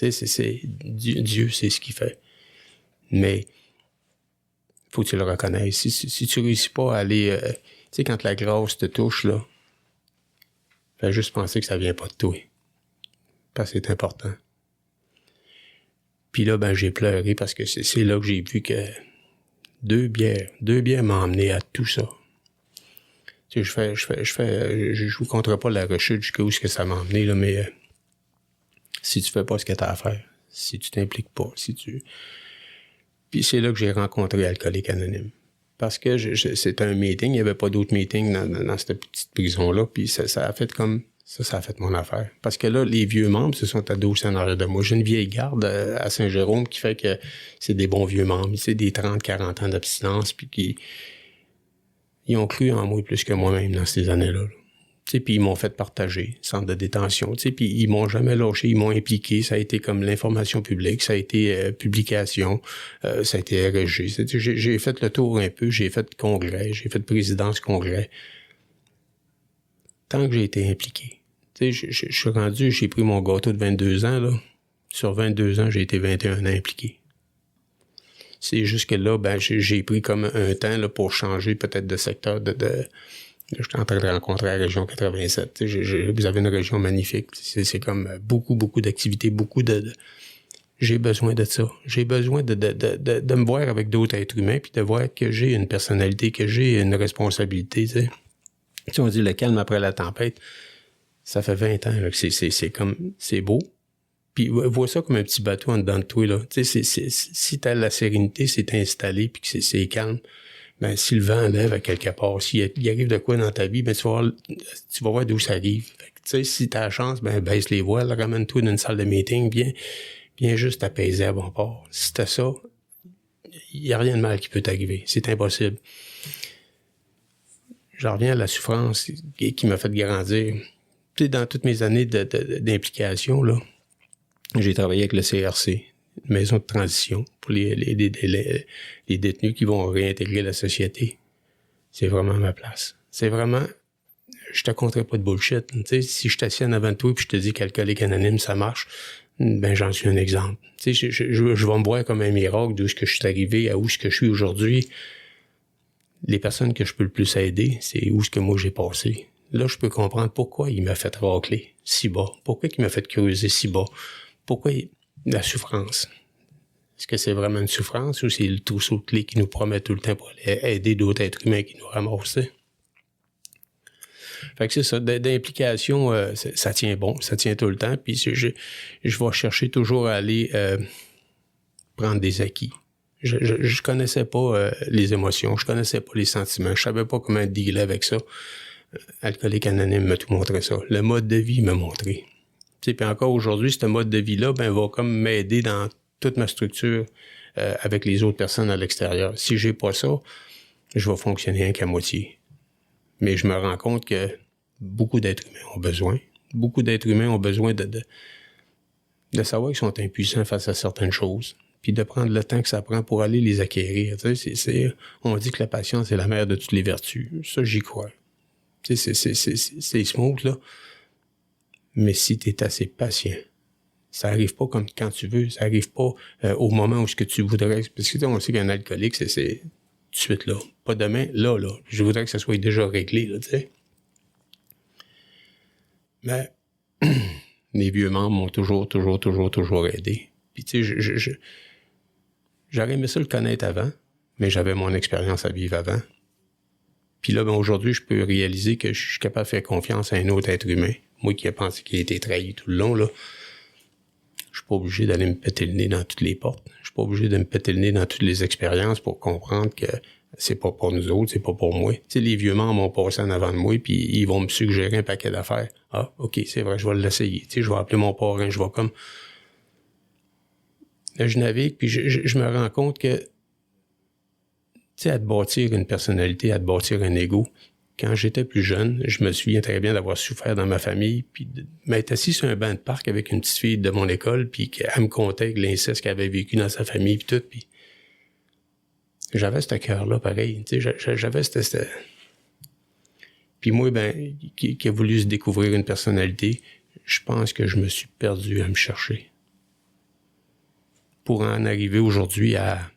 Dieu sait ce qu'il fait. Mais faut que tu le reconnaisses. Si tu réussis pas à aller sais, quand la grâce te touche, là, fais juste penser que ça vient pas de toi. Parce que c'est important. Puis là, ben, j'ai pleuré parce que c'est là que j'ai vu que deux bières m'ont emmené à tout ça. Tu sais, je vous conterai pas la rechute jusqu'où est-ce que ça m'a emmené, là, mais si tu fais pas ce que t'as à faire, si tu t'impliques pas, Puis c'est là que j'ai rencontré Alcooliques Anonymes. Parce que c'était un meeting, il y avait pas d'autres meetings dans cette petite prison-là, puis ça a fait comme... Ça a fait mon affaire. Parce que là, les vieux membres se sont adossés en arrière de moi. J'ai une vieille garde à Saint-Jérôme qui fait que c'est des bons vieux membres. C'est des 30-40 ans d'abstinence, puis ils ont cru en moi plus que moi-même dans ces années-là. Tu sais, puis ils m'ont fait partager, centre de détention. Tu sais, puis ils m'ont jamais lâché, ils m'ont impliqué. Ça a été comme l'information publique, ça a été publication, ça a été RSG. J'ai fait le tour un peu, j'ai fait congrès, j'ai fait présidence congrès. Tant que j'ai été impliqué. Tu sais, je suis rendu, j'ai pris mon gâteau de 22 ans, là. Sur 22 ans, j'ai été 21 ans impliqué. C'est juste que là, ben, j'ai pris comme un temps, là, pour changer peut-être de secteur je suis en train de rencontrer la région 87. Tu sais, vous avez une région magnifique. C'est comme beaucoup d'activités, j'ai besoin de ça. J'ai besoin de me voir avec d'autres êtres humains, puis de voir que j'ai une personnalité, que j'ai une responsabilité, tu sais. Tu sais, on dit le calme après la tempête. Ça fait 20 ans là, que c'est beau. Puis vois ça comme un petit bateau en dedans de toi, là. Tu sais, si t'as la sérénité, c'est installé, puis que c'est calme, ben si le vent lève à quelque part, s'il arrive de quoi dans ta vie, ben tu vas voir d'où ça arrive. Fait que, tu sais, si t'as la chance, ben baisse les voiles, ramène-toi dans une salle de meeting, viens juste t'apaiser à bon port. Si t'as ça, il y a rien de mal qui peut t'arriver. C'est impossible. Je reviens à la souffrance qui m'a fait grandir. Tu sais, dans toutes mes années d'implication, là, j'ai travaillé avec le CRC, une maison de transition pour les détenus qui vont réintégrer la société. C'est vraiment ma place. C'est vraiment... Je te conterai pas de bullshit. Tu sais, si je t'assieds en avant de toi et je te dis qu'Alcooliques Anonymes, ça marche, ben j'en suis un exemple. Tu sais, je vais me voir comme un miracle d'où est-ce que je suis arrivé à où est-ce que je suis aujourd'hui. Les personnes que je peux le plus aider, c'est où est-ce que moi j'ai passé. Là, je peux comprendre pourquoi il m'a fait racler si bas. Pourquoi il m'a fait creuser si bas. Pourquoi la souffrance. Est-ce que c'est vraiment une souffrance ou c'est le trousseau de clés qui nous promet tout le temps pour aller aider d'autres êtres humains qui nous ramassent? Fait que c'est ça, d'implication, ça tient bon, ça tient tout le temps. Puis je vais chercher toujours à aller prendre des acquis. Je connaissais pas les émotions, je connaissais pas les sentiments, je savais pas comment dealer avec ça. Alcooliques Anonymes m'a tout montré ça. Le mode de vie m'a montré. Puis encore aujourd'hui, ce mode de vie-là, ben va comme m'aider dans toute ma structure avec les autres personnes à l'extérieur. Si j'ai pas ça, je vais fonctionner rien qu'à moitié. Mais je me rends compte que beaucoup d'êtres humains ont besoin. Beaucoup d'êtres humains ont besoin de savoir qu'ils sont impuissants face à certaines choses. Puis de prendre le temps que ça prend pour aller les acquérir. Tu sais, on dit que la patience est la mère de toutes les vertus. Ça, j'y crois. Tu sais, c'est smooth, là. Mais si tu es assez patient, ça arrive pas comme quand tu veux, ça arrive pas au moment où ce que tu voudrais. Parce que on sait qu'un alcoolique, c'est tout de suite là. Pas demain, là. Je voudrais que ça soit déjà réglé, là, tu sais. Mais les vieux membres m'ont toujours aidé. Puis tu sais, j'aurais aimé ça le connaître avant, mais j'avais mon expérience à vivre avant. Puis là, ben, aujourd'hui, je peux réaliser que je suis capable de faire confiance à un autre être humain. Moi qui ai pensé qu'il a été trahi tout le long, là, je suis pas obligé d'aller me péter le nez dans toutes les portes. Je suis pas obligé de me péter le nez dans toutes les expériences pour comprendre que c'est pas pour nous autres, c'est pas pour moi. Tu sais, les vieux membres m'ont passé en avant de moi, puis ils vont me suggérer un paquet d'affaires. Ah, OK, c'est vrai, je vais l'essayer. Tu sais, je vais appeler mon parrain, je vais comme... Là, je navigue, puis je me rends compte que, tu sais, à te bâtir une personnalité, à te bâtir un ego, quand j'étais plus jeune, je me souviens très bien d'avoir souffert dans ma famille, puis de m'être assis sur un banc de parc avec une petite fille de mon école, puis qu'elle me contait l'inceste qu'elle avait vécu dans sa famille, puis tout, puis j'avais ce cœur-là, pareil, tu sais, j'avais cette... Puis moi, ben, qui a voulu se découvrir une personnalité, je pense que je me suis perdu à me chercher. Pour en arriver aujourd'hui à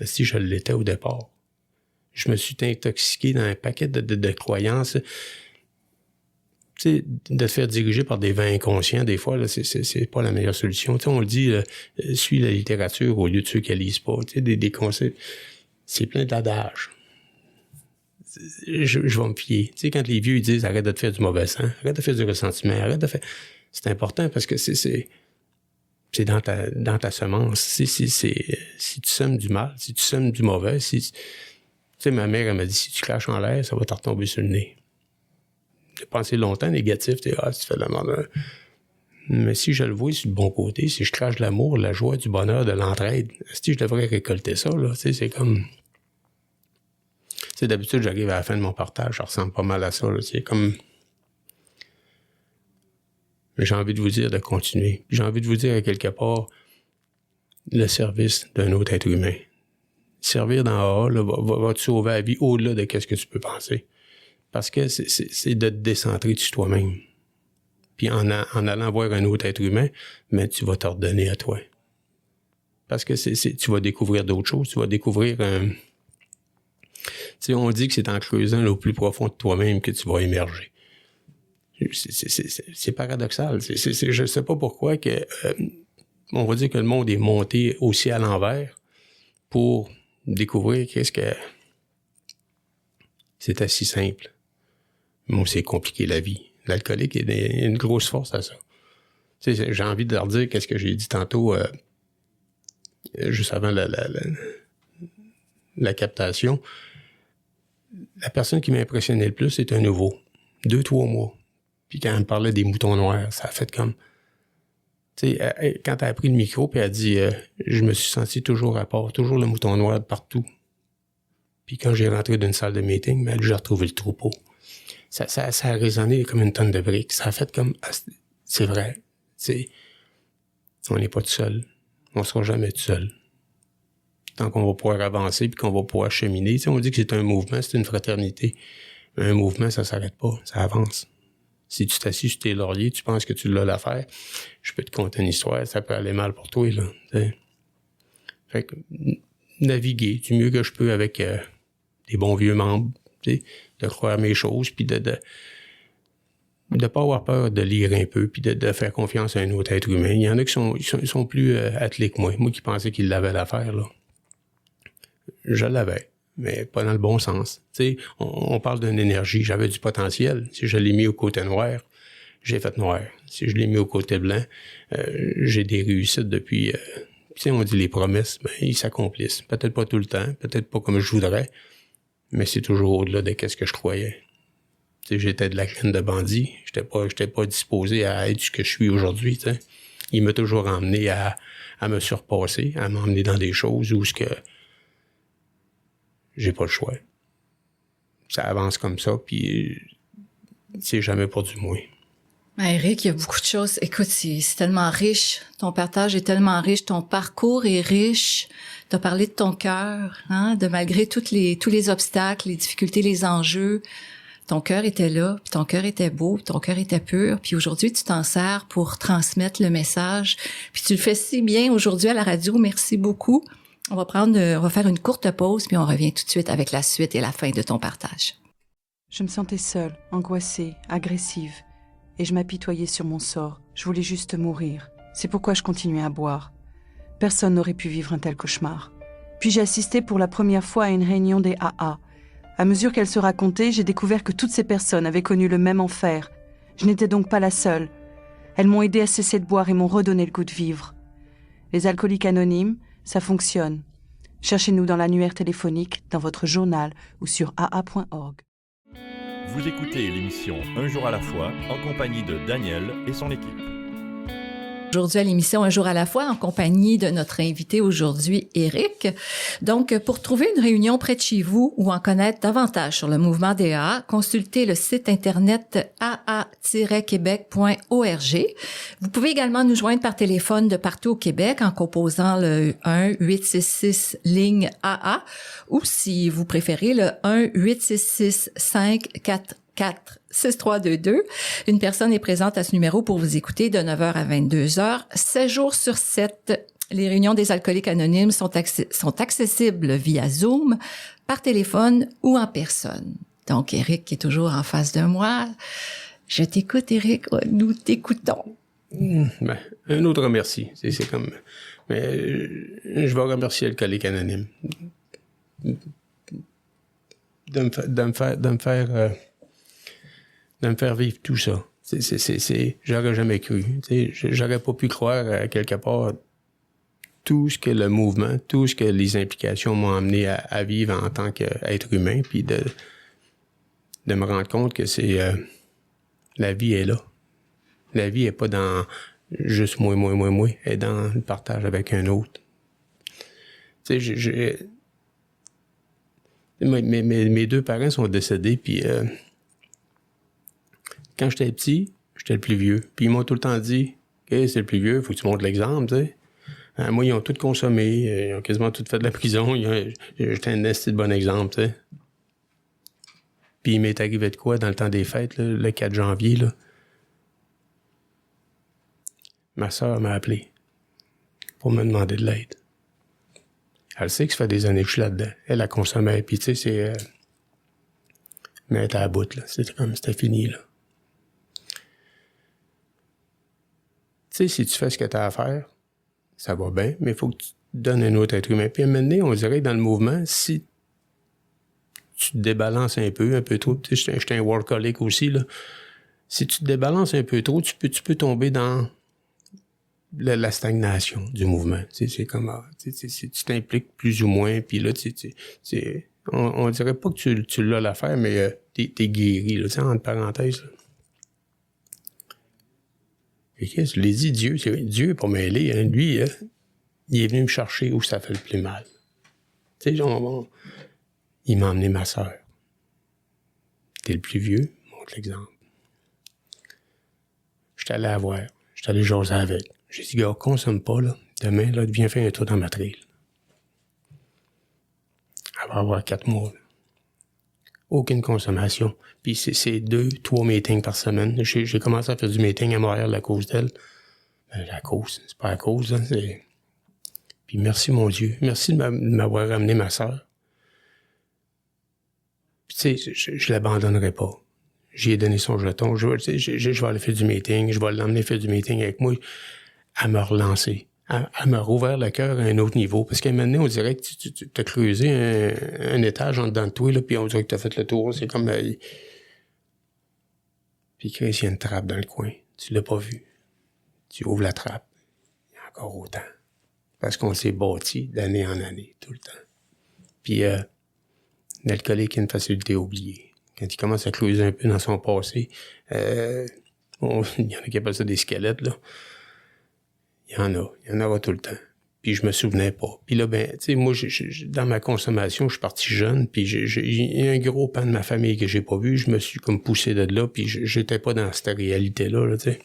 si je l'étais au départ. Je me suis intoxiqué dans un paquet de croyances. Tu sais, de te faire diriger par des vins inconscients, des fois, là, c'est pas la meilleure solution. Tu sais, on le dit, suis la littérature au lieu de ceux qui la lisent pas. Tu sais, des conseils. C'est plein d'adages. Je vais me fier. Tu sais, quand les vieux ils disent arrête de te faire du mauvais sang, arrête de faire du ressentiment, arrête de faire. C'est important parce que c'est dans ta semence. Si tu sèmes du mal, si tu sèmes du mauvais, tu sais, ma mère, elle m'a dit, si tu craches en l'air, ça va te retomber sur le nez. J'ai pensé longtemps négatif, tu fais de la merde. Mais si je le vois sur le bon côté, si je crache de l'amour, de la joie, du bonheur, de l'entraide, si je devrais récolter ça, là, tu sais, c'est comme... Tu sais, d'habitude, j'arrive à la fin de mon partage, ça ressemble pas mal à ça, là, c'est comme... Mais j'ai envie de vous dire de continuer. J'ai envie de vous dire, à quelque part, le service d'un autre être humain. Servir dans AA là, va te sauver la vie au-delà de ce que tu peux penser. Parce que c'est de te décentrer de toi-même. Puis en allant voir un autre être humain, mais tu vas t'ordonner à toi. Parce que tu vas découvrir d'autres choses. Tu vas découvrir tu sais, on dit que c'est en creusant au plus profond de toi-même que tu vas émerger. C'est paradoxal. Je sais pas pourquoi que on va dire que le monde est monté aussi à l'envers pour découvrir qu'est-ce que c'était si simple. Moi, c'est compliqué la vie. L'alcoolique, il y a une grosse force à ça. Tu sais, j'ai envie de leur dire qu'est-ce que j'ai dit tantôt juste avant la captation. La personne qui m'a impressionné le plus, c'est un nouveau. 2-3 mois. Puis quand elle me parlait des moutons noirs, ça a fait comme... Tu sais, quand elle a pris le micro, puis elle a dit je me suis senti toujours à part, toujours le mouton noir de partout. Puis quand j'ai rentré d'une salle de meeting, ben, j'ai retrouvé le troupeau. Ça a résonné comme une tonne de briques. Ça a fait comme... c'est vrai. On n'est pas tout seul. On sera jamais tout seul. Tant qu'on va pouvoir avancer puis qu'on va pouvoir cheminer. Tu sais, on dit que c'est un mouvement, c'est une fraternité. Mais un mouvement, ça s'arrête pas. Ça avance. Si tu t'assis sur tes lauriers, tu penses que tu l'as l'affaire, je peux te conter une histoire, ça peut aller mal pour toi, là. T'sais. Fait que naviguer du mieux que je peux avec des bons vieux membres, de croire mes choses, puis de pas avoir peur de lire un peu, puis de faire confiance à un autre être humain. Il y en a qui sont plus attelés que moi. Moi qui pensais qu'ils l'avaient l'affaire, là. Je l'avais, mais pas dans le bon sens. Tu sais, on parle d'une énergie. J'avais du potentiel. Si je l'ai mis au côté noir, j'ai fait noir. Si je l'ai mis au côté blanc, j'ai des réussites depuis... tu sais, on dit les promesses, ben, ils s'accomplissent. Peut-être pas tout le temps, peut-être pas comme je voudrais, mais c'est toujours au-delà de ce que je croyais. Tu sais, j'étais de la graine de bandit. J'étais pas disposé à être ce que je suis aujourd'hui, tu sais. Il m'a toujours emmené à me surpasser, à m'emmener dans des choses où ce que j'ai pas le choix. Ça avance comme ça, puis c'est jamais pour du moins. Éric, il y a beaucoup de choses. Écoute, c'est tellement riche. Ton partage est tellement riche. Ton parcours est riche. Tu as parlé de ton cœur, hein, de malgré tous les obstacles, les difficultés, les enjeux. Ton cœur était là, puis ton cœur était beau, puis ton cœur était pur. Puis aujourd'hui, tu t'en sers pour transmettre le message. Puis tu le fais si bien aujourd'hui à la radio. Merci beaucoup. On va faire une courte pause, puis on revient tout de suite avec la suite et la fin de ton partage. Je me sentais seule, angoissée, agressive, et je m'apitoyais sur mon sort. Je voulais juste mourir. C'est pourquoi je continuais à boire. Personne n'aurait pu vivre un tel cauchemar. Puis j'ai assisté pour la première fois à une réunion des AA. À mesure qu'elle se racontait, j'ai découvert que toutes ces personnes avaient connu le même enfer. Je n'étais donc pas la seule. Elles m'ont aidé à cesser de boire et m'ont redonné le goût de vivre. Les alcooliques anonymes, ça fonctionne. Cherchez-nous dans l'annuaire téléphonique, dans votre journal ou sur aa.org. Vous écoutez l'émission Un jour à la fois en compagnie de Daniel et son équipe. Aujourd'hui à l'émission Un jour à la fois en compagnie de notre invité aujourd'hui, Éric. Donc, pour trouver une réunion près de chez vous ou en connaître davantage sur le mouvement des AA, consultez le site internet aa-québec.org. Vous pouvez également nous joindre par téléphone de partout au Québec en composant le 1-866-ligne-AA ou si vous préférez le 1-866-544-6322. Une personne est présente à ce numéro pour vous écouter de 9h à 22h, 7 jours sur 7. Les réunions des alcooliques anonymes sont accessibles via Zoom, par téléphone ou en personne. Donc, Éric qui est toujours en face de moi. Je t'écoute, Éric. Nous t'écoutons. Ben, un autre merci. C'est comme... Mais je vais remercier Alcooliques Anonymes de me faire vivre tout ça. J'aurais jamais cru. J'aurais pas pu croire à quelque part tout ce que le mouvement, tout ce que les implications m'ont amené à vivre en tant qu'être humain, puis de me rendre compte que la vie est là. La vie est pas dans juste moi, elle est dans le partage avec un autre. Tu sais, mes deux parents sont décédés, puis quand j'étais petit, j'étais le plus vieux. Puis ils m'ont tout le temps dit, « OK, c'est le plus vieux, faut que tu montres l'exemple, tu sais. » Moi, ils ont tout consommé, ils ont quasiment tout fait de la prison. J'étais un esti de bon exemple, tu sais. Puis il m'est arrivé de quoi dans le temps des fêtes, là, le 4 janvier, là? Ma sœur m'a appelé pour me demander de l'aide. Elle sait que ça fait des années que je suis là-dedans. Elle a consommé, puis tu sais, c'est... mais elle était à bout, là. C'était fini, là. Tu sais, si tu fais ce que tu as à faire, ça va bien, mais il faut que tu te donnes un autre être humain. Puis à un moment donné, on dirait que dans le mouvement, si tu te débalances un peu trop, tu sais, j'étais un workaholic aussi, là. Si tu te débalances un peu trop, tu peux tomber dans la stagnation du mouvement. Tu sais, c'est comme, tu t'impliques plus ou moins, puis là, on dirait pas que tu l'as l'affaire, mais t'es guéri, là, tu sais, entre parenthèses, là. Et je l'ai dit, Dieu est pas mêlé, hein. Lui, il est venu me chercher où ça fait le plus mal. Tu sais, il m'a emmené ma sœur. T'es le plus vieux, montre l'exemple. J'étais allé la voir, j'étais allé jaser avec. J'ai dit, gars, consomme pas, là. Demain, là, viens faire un tour dans ma trail. Elle va avoir 4 mois, là. Aucune consommation. Puis c'est 2-3 meetings par semaine. J'ai commencé à faire du meeting à Montréal à cause d'elle. Ben, à cause, c'est pas à cause, hein, c'est... Puis merci, mon Dieu. Merci de m'avoir ramené ma sœur. Puis tu sais, je l'abandonnerai pas. J'y ai donné son jeton. Je vais aller faire du meeting. Je vais l'emmener faire du meeting avec moi. À me relancer. À me rouvrir le cœur à un autre niveau. Parce qu'à un moment donné, on dirait que tu t'as creusé un étage en dedans de toi, là, puis on dirait que t'as fait le tour. C'est comme... Puis Chris, il y a une trappe dans le coin. Tu l'as pas vu. Tu ouvres la trappe. Il y a encore autant. Parce qu'on s'est bâti d'année en année, tout le temps. Puis l'alcoolique a une facilité à oublier. Quand il commence à creuser un peu dans son passé, il y en a qui appellent ça des squelettes, là. Il y en aura tout le temps. Puis je me souvenais pas. Puis là, ben, tu sais, moi, dans ma consommation, je suis parti jeune, puis il y a un gros pan de ma famille que j'ai pas vu. Je me suis comme poussé de là, puis j'étais pas dans cette réalité-là, là, tu sais.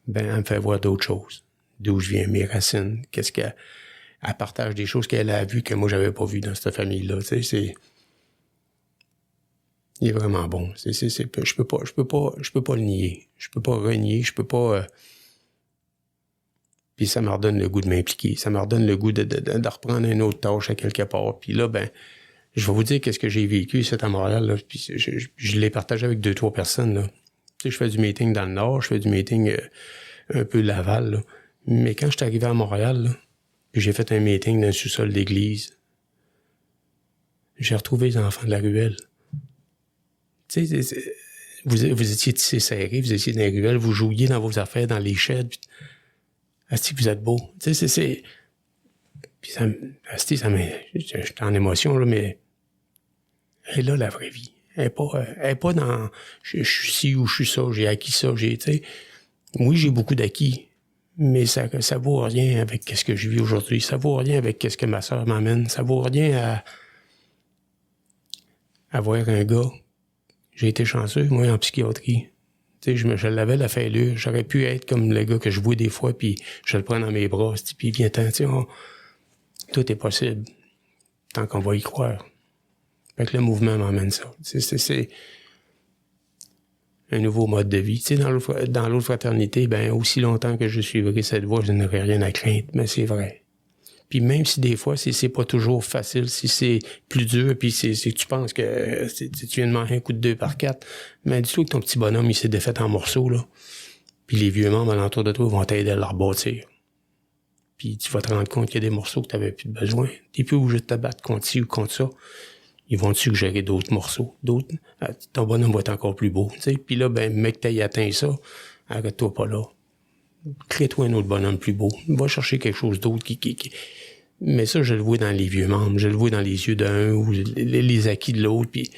Ben, elle me fait voir d'autres choses. D'où je viens, mes racines. Qu'est-ce qu'elle partage des choses qu'elle a vues que moi, j'avais pas vues dans cette famille-là, tu sais, il est vraiment bon. Je peux pas le nier. Je peux pas renier, je peux pas... Puis ça me redonne le goût de m'impliquer. Ça me redonne le goût de reprendre une autre tâche à quelque part. Puis là, ben, je vais vous dire qu'est-ce que j'ai vécu ici à Montréal, là. Puis je l'ai partagé avec 2-3 personnes, là. Tu sais, je fais du meeting dans le Nord, je fais du meeting un peu Laval, là. Mais quand je suis arrivé à Montréal, là, puis j'ai fait un meeting dans le sous-sol d'église, j'ai retrouvé les enfants de la ruelle. Tu sais, vous étiez tissés serrés, vous étiez dans les ruelles, vous jouiez dans vos affaires, dans les sheds, puis asti, vous êtes beau. Tu sais, c'est... Puis ça j'étais en émotion, là, mais elle est là, la vraie vie. Elle est pas dans... Je suis ci ou je suis ça, j'ai acquis ça, tu sais... Oui, j'ai beaucoup d'acquis, mais ça vaut rien avec ce que je vis aujourd'hui. Ça vaut rien avec ce que ma sœur m'amène. Ça vaut rien à voir un gars. J'ai été chanceux, moi, en psychiatrie. Tu sais, je l'avais la fêlure. J'aurais pu être comme le gars que je vois des fois, puis je le prends dans mes bras, puis viens-t'en, tu sais, tout est possible, tant qu'on va y croire. Fait que le mouvement m'emmène ça. C'est un nouveau mode de vie. Tu sais, dans l'autre fraternité, ben, aussi longtemps que je suivrai cette voie, je n'aurai rien à craindre, mais c'est vrai. Puis même si des fois, c'est pas toujours facile, si c'est plus dur, puis c'est que tu penses que tu viens de manger un coup de 2 par 4, mais dis-toi que ton petit bonhomme, il s'est défait en morceaux, là. Puis les vieux membres alentour de toi vont t'aider à le rebâtir. Puis tu vas te rendre compte qu'il y a des morceaux que tu n'avais plus de besoin. Tu n'es plus obligé de te battre contre ci ou contre ça. Ils vont te suggérer d'autres morceaux. Ton bonhomme va être encore plus beau. T'sais. Puis là, ben, mec, t'as atteint ça, arrête-toi pas là. Crée-toi un autre bonhomme plus beau. Va chercher quelque chose d'autre qui... Mais ça, je le vois dans les vieux membres. Je le vois dans les yeux d'un ou les acquis de l'autre. Puis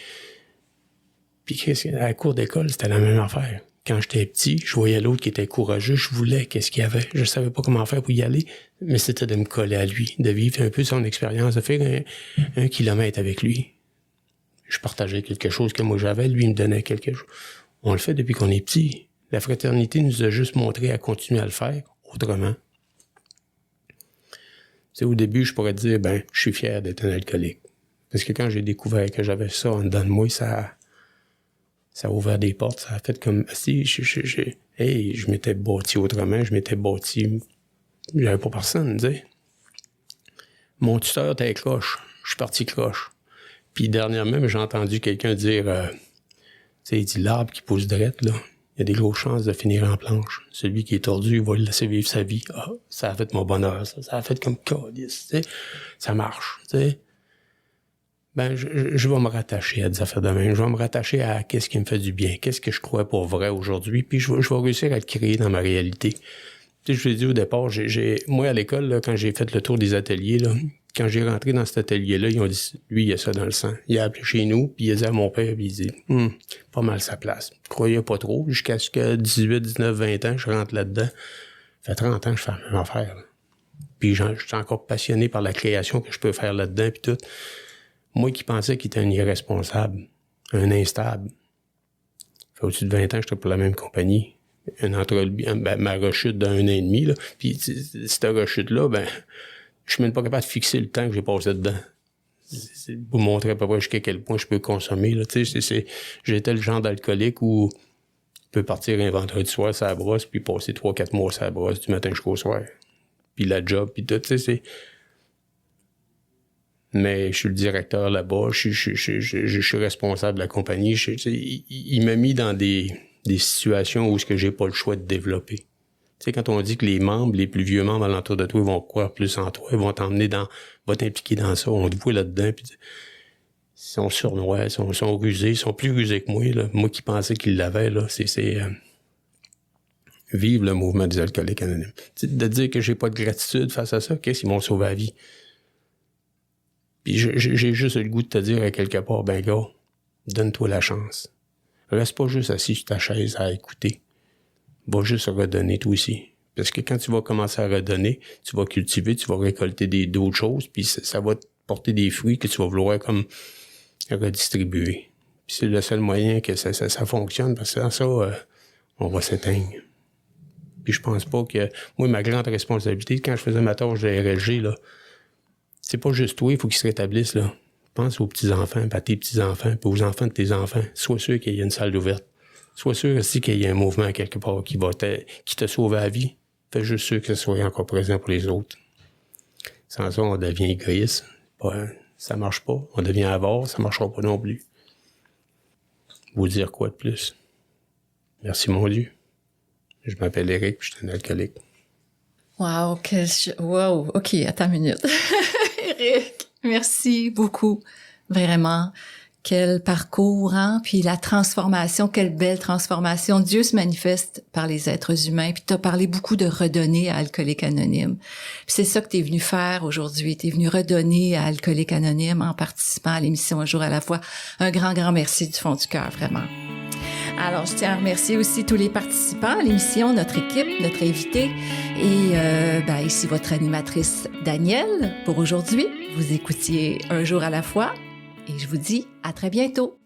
à la cour d'école, c'était la même affaire. Quand j'étais petit, je voyais l'autre qui était courageux, je voulais qu'est-ce qu'il y avait. Je savais pas comment faire pour y aller, mais c'était de me coller à lui, de vivre un peu son expérience, de faire un kilomètre avec lui. Je partageais quelque chose que moi j'avais, lui il me donnait quelque chose. On le fait depuis qu'on est petit. La fraternité nous a juste montré à continuer à le faire autrement. Tu sais, au début, je pourrais te dire, je suis fier d'être un alcoolique. Parce que quand j'ai découvert que j'avais ça en dedans de moi, ça a ouvert des portes, ça a fait comme si je m'étais bâti autrement, j'avais pas personne, tu sais. Mon tuteur était croche, je suis parti croche. Puis dernièrement, j'ai entendu quelqu'un dire, tu sais, il dit l'arbre qui pousse drette, là, il y a des grosses chances de finir en planche. Celui qui est tordu, il va le laisser vivre sa vie. Ah, ça a fait mon bonheur, ça a fait comme calice, tu sais. Ça marche, tu sais. Je vais me rattacher à des affaires de même. Je vais me rattacher à qu'est-ce qui me fait du bien, qu'est-ce que je crois pour vrai aujourd'hui, puis je vais réussir à le créer dans ma réalité. Tu sais, je l'ai dit au départ, moi, à l'école, là, quand j'ai fait le tour des ateliers, là, quand j'ai rentré dans cet atelier-là, ils ont dit, lui, il a ça dans le sang. Il a appelé chez nous, puis il a dit à mon père, puis il dit, pas mal sa place. Je croyais pas trop, jusqu'à ce que 18, 19, 20 ans, je rentre là-dedans. Ça fait 30 ans que je fais la même affaire. Là. Puis je suis encore passionné par la création que je peux faire là-dedans, puis tout. Moi qui pensais qu'il était un irresponsable, un instable. Ça fait au-dessus de 20 ans que j'étais pour la même compagnie. Ma rechute d'un an et demi, là. Puis cette rechute-là, je suis même pas capable de fixer le temps que j'ai passé dedans. C'est pour montrer à peu près jusqu'à quel point je peux consommer, là. Tu sais, j'étais le genre d'alcoolique où je peux partir un vendredi soir sur la brosse, puis passer 3-4 mois sur la brosse du matin jusqu'au soir. Puis la job, puis tout, tu sais, c'est... Mais je suis le directeur là-bas, je suis responsable de la compagnie. Il m'a mis dans des situations où j'ai pas le choix de développer. Tu sais, quand on dit que les plus vieux membres alentour de toi, ils vont croire plus en toi, ils vont vont t'impliquer dans ça, on te voit là-dedans, puis ils sont sournois, ils sont rusés, ils sont plus rusés que moi, là. Moi qui pensais qu'ils l'avaient, là, c'est vivre le mouvement des alcooliques anonymes. T'sais, de dire que j'ai pas de gratitude face à ça, qu'est-ce qu'ils m'ont sauvé la vie? Puis j'ai juste le goût de te dire à quelque part, gars, donne-toi la chance. Reste pas juste assis sur ta chaise à écouter. Va juste redonner toi aussi. Parce que quand tu vas commencer à redonner, tu vas cultiver, tu vas récolter d'autres choses, puis ça va te porter des fruits que tu vas vouloir comme redistribuer. Puis c'est le seul moyen que ça fonctionne, parce que sans ça, on va s'éteindre. Puis je pense pas que... Moi, ma grande responsabilité, quand je faisais ma tâche de RLG, là, c'est pas juste toi, il faut qu'ils se rétablissent, là. Pense aux petits-enfants, à tes petits-enfants, puis aux enfants de tes enfants. Sois sûr qu'il y a une salle ouverte. Sois sûr aussi qu'il y a un mouvement quelque part qui te sauve la vie. Fais juste sûr que ce soit encore présent pour les autres. Sans ça, on devient égoïste. Ça marche pas. On devient avare, ça marchera pas non plus. Vous dire quoi de plus? Merci, mon Dieu. Je m'appelle Eric, puis je suis un alcoolique. Wow, OK, attends une minute. Eric, merci beaucoup. Vraiment. Quel parcours, hein? Puis la transformation, quelle belle transformation. Dieu se manifeste par les êtres humains. Puis tu as parlé beaucoup de redonner à Alcooliques Anonymes. Puis c'est ça que tu es venu faire aujourd'hui. Tu es venu redonner à Alcooliques Anonymes en participant à l'émission Un jour à la fois. Un grand, grand merci du fond du cœur, vraiment. Alors, je tiens à remercier aussi tous les participants à l'émission, notre équipe, notre invité. Et ici votre animatrice Danielle pour aujourd'hui. Vous écoutiez Un jour à la fois. Et je vous dis à très bientôt.